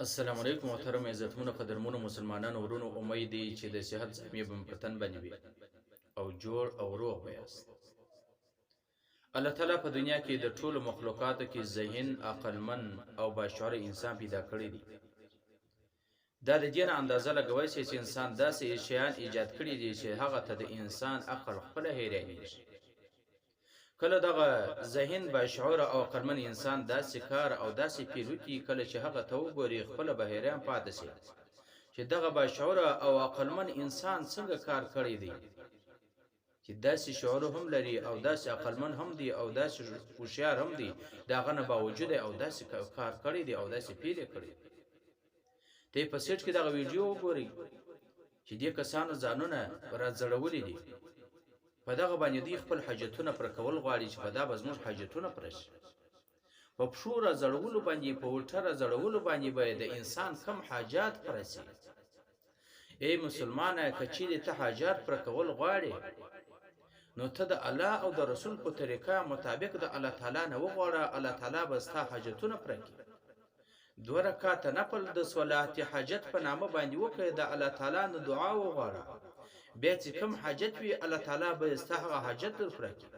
السلام علیکم محترم عزتمنو قدرمنو مسلمانانو ورونو امید دی چې د صحت زمینه به په تن باندې وي او جوړ او روغ به یاست. الله تعالی په دنیا کې د ټولو مخلوقاتو کې ذهین عقلمن او باشعور انسان پیدا کړی دی. دا د دې نه اندازه لګوي چې انسان داسې شیان ایجاد کړي دي چې هغه ته د انسان عقل خپل حیرانیږي. کله دغه ذهین باشعور او عقلمن انسان داسې کار او داسې پیلو کې کله چې هغه ته وګوري خپل به حیران پاتې شي چې دغه باشعور او عقلمن انسان څنګه کار کړی دی، چې داسې شعور هم لري او داسې عقلمن هم دی او داسې هوښیار هم دی، دغه نه باوجود او داسې کار کړی دی او داسې پیل کړی. ته په سیټ کې دغه ویډیو وګورئ چې دې کسانو ځانونه راځړولي دي، په دغه باندې دوی خپل حاجتونه پر کول غواړي چې په دا به زموږ حاجتونه پوره شي. په پښو راځړولو باندې، په الټه راځړولو باندې به د انسان کم حاجات پوره شي. ای مسلمانه، که چیرې ته حاجات پر کول غواړې نو ته د الله او د رسول په طریقه مطابق د الله تعالی نه وغواړه، الله تعالی به ستا حاجتونه پوره کړي. 2 رکعاته نفل د صلات حاجت په نامه باندې وکړه، د الله تعالی نه دعا وغواړه، بیا چې کوم حاجت وي الله تعالی به ستا هغه حاجت در پوره کړي.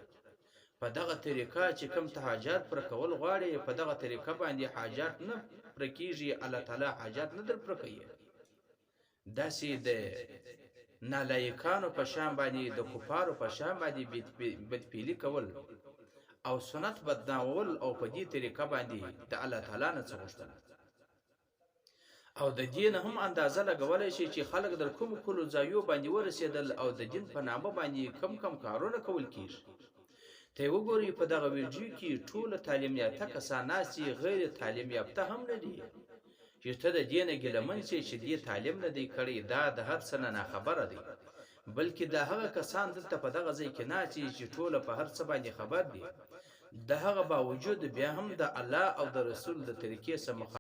په دغه طریقه چې کوم ته حاجات پوره کول غواړې، په دغه طریقه باندې حاجات نه پوره کیږي، الله تعالی حاجات نه در پوره کوي. داسې د نالایکانو په شان باندې، د کفارو په شان باندې بدپیلي کول او سنت بدنامول او په دې طریقه باندې د الله تعالی نه څه غوښتنه او د دین هم اندازه لګولای شي چې خلک در کوم کولو ځایو باندې ورسېدل او د دین په نامه باندې کم کارونه کول کیږي. ته وګورئ په دغه ویډیو کې ټول تعلیم یافته کسان ناسي، غیر تعلیم یافته هم نه دي، چې ته د دین ګلمن شي چې دې تعلیم نه دی کړی. دا د هر څه نه خبره دی، بلکې دا هغه کسان دلته په دغه ځای کې ناچي چې ټول په هر څه باندې خبر دي، د هغه باوجود بیا هم د الله او د رسول د طریقې سره